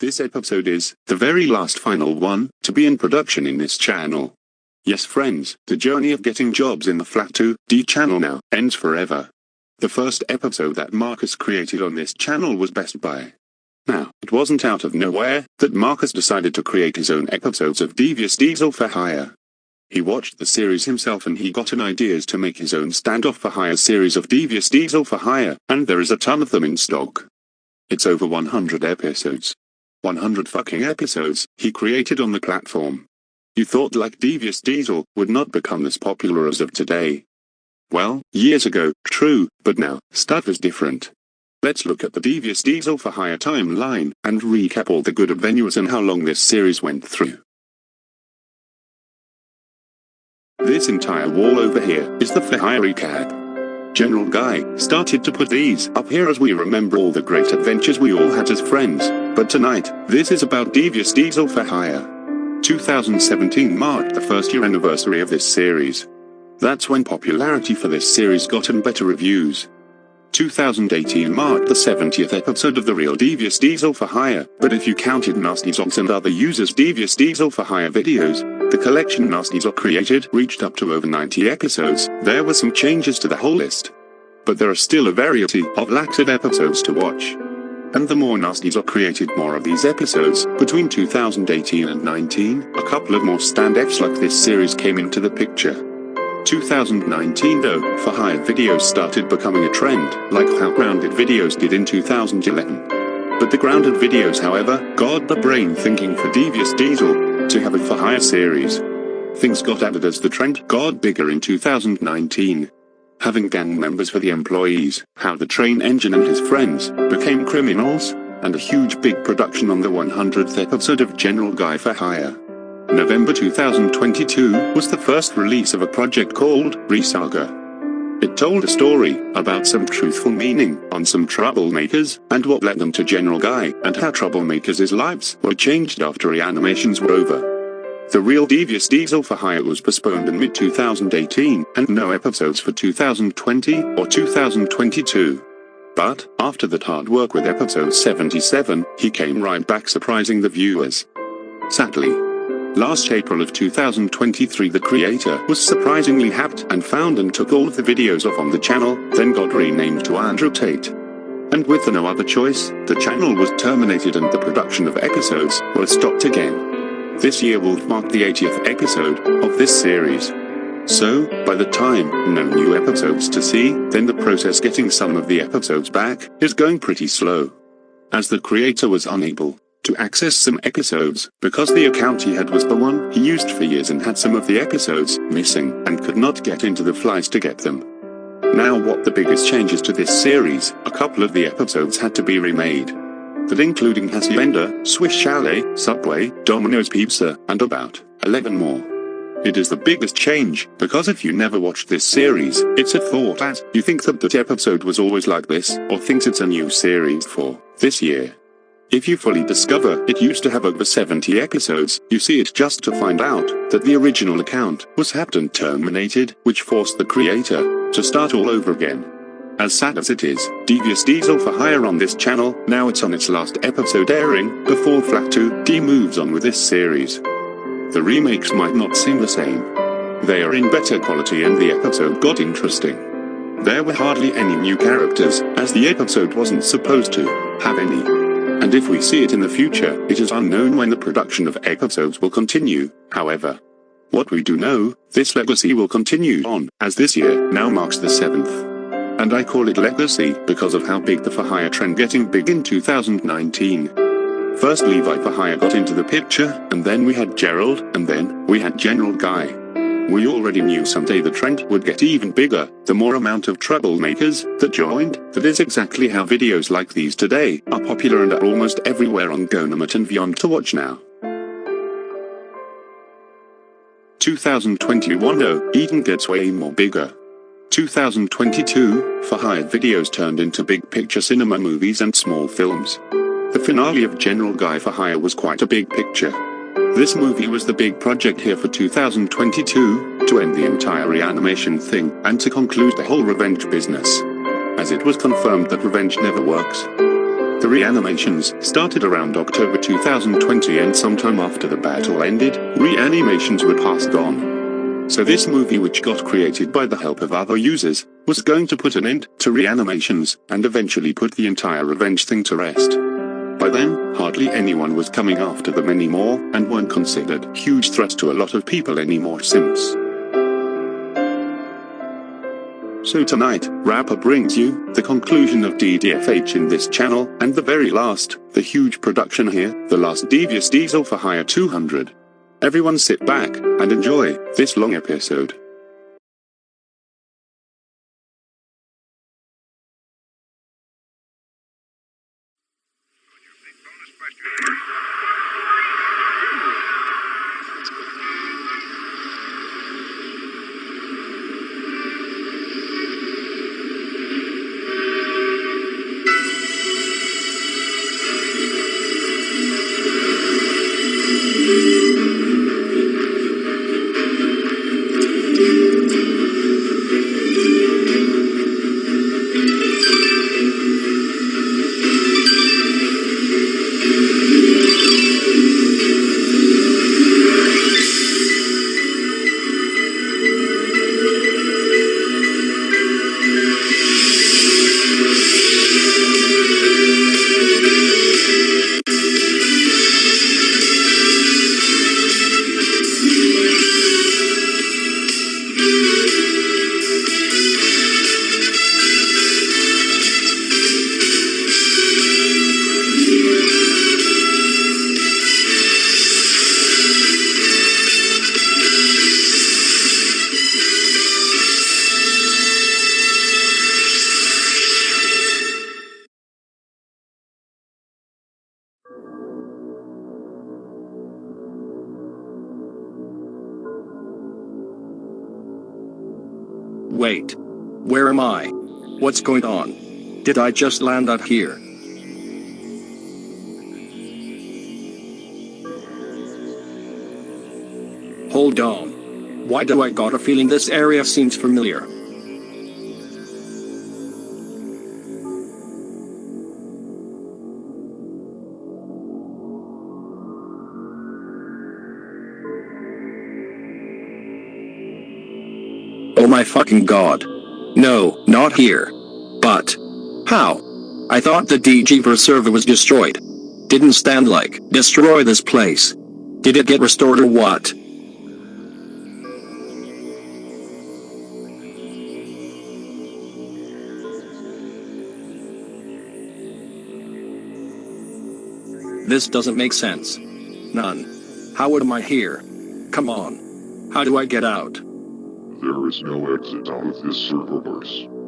This episode is the very last final one to be in production in this channel. Yes friends, the journey of getting jobs in the Flat 2D channel now ends forever. The first episode that Marcus created on this channel was Best Buy. Now, it wasn't out of nowhere that Marcus decided to create his own episodes of Devious Diesel for Hire. He watched the series himself and he got an ideas to make his own standoff for hire series of Devious Diesel for Hire, and there is a ton of them in stock. It's over 100 episodes. 100 fucking episodes he created on the platform. You thought like Devious Diesel would not become as popular as of today. Well, years ago, true, but now, stuff is different. Let's look at the Devious Diesel for Hire timeline, and recap all the good avenues and how long this series went through. This entire wall over here is the for hire recap. General Guy started to put these up here as we remember all the great adventures we all had as friends, but tonight, this is about Devious Diesel for Hire. 2017 marked the first year anniversary of this series. That's when popularity for this series gotten better reviews. 2018 marked the 70th episode of the real Devious Diesel for Hire, but if you counted Nasty Socks and other users' Devious Diesel for Hire videos, the collection Nasty Socks created reached up to over 90 episodes. There were some changes to the whole list, but there are still a variety of lax of episodes to watch. And the more Nasty Socks created more of these episodes, between 2018 and 19, a couple of more standoffs like this series came into the picture. 2019 though, for hire videos started becoming a trend, like how grounded videos did in 2011. But the grounded videos however, got the brain thinking for Devious Diesel to have a for hire series. Things got added as the trend got bigger in 2019. Having gang members for the employees, how the train engine and his friends became criminals, and a huge big production on the 100th episode of General Guy for Hire. November 2022 was the first release of a project called Resaga. It told a story about some truthful meaning on some troublemakers and what led them to General Guy, and how troublemakers' lives were changed after reanimations were over. The real Devious Diesel for Hire was postponed in mid-2018, and no episodes for 2020 or 2022. But, after that hard work with episode 77, he came right back surprising the viewers. Sadly, last April of 2023 the creator was surprisingly hacked and found and took all of the videos off on the channel, then got renamed to Andrew Tate. And with no other choice, the channel was terminated and the production of episodes was stopped again. This year will mark the 80th episode of this series. So, by the time no new episodes to see, then the process getting some of the episodes back is going pretty slow. As the creator was unable to access some episodes because the account he had was the one he used for years and had some of the episodes missing and could not get into the flies to get them. Now what the biggest changes to this series, a couple of the episodes had to be remade. That including Hacienda, Swiss Chalet, Subway, Domino's Pizza, and about 11 more. It is the biggest change, because if you never watched this series, it's a thought as you think that episode was always like this, or thinks it's a new series for this year. If you fully discover it used to have over 70 episodes, you see it just to find out that the original account was hacked and terminated, which forced the creator to start all over again. As sad as it is, Devious Diesel for Hire on this channel, now it's on its last episode airing, before Flat 2D moves on with this series. The remakes might not seem the same. They are in better quality and the episode got interesting. There were hardly any new characters, as the episode wasn't supposed to have any. And if we see it in the future, it is unknown when the production of episodes will continue, however. What we do know, this legacy will continue on, as this year now marks the 7th. And I call it legacy because of how big the for hire trend getting big in 2019. First Levi for Hire got into the picture, and then we had Gerald, and then we had General Guy. We already knew someday the trend would get even bigger, the more amount of troublemakers that joined. That is exactly how videos like these today are popular and are almost everywhere on Gonamat and beyond to watch now. 2021 though, Eden gets way more bigger. 2022, for hire videos turned into big picture cinema movies and small films. The finale of General Guy for Hire was quite a big picture. This movie was the big project here for 2022, to end the entire reanimation thing, and to conclude the whole revenge business. As it was confirmed that revenge never works. The Reanimations started around October 2020, and sometime after the battle ended, Reanimations were passed on. So this movie, which got created by the help of other users, was going to put an end to Reanimations, and eventually put the entire revenge thing to rest. By then, hardly anyone was coming after them anymore, and weren't considered huge threats to a lot of people anymore since. So tonight, Rapper brings you the conclusion of DDFH in this channel, and the very last, the huge production here, the last Devious Diesel for Hire 200. Everyone sit back and enjoy this long episode. Wait. Where am I? What's going on? Did I just land out here? Hold on. Why do I got a feeling this area seems familiar? Oh my fucking god. No, not here. But how? I thought the DGVer server was destroyed. Didn't stand like destroy this place. Did it get restored or what? This doesn't make sense. None. How am I here? Come on. How do I get out? There is no exit out of this serververse.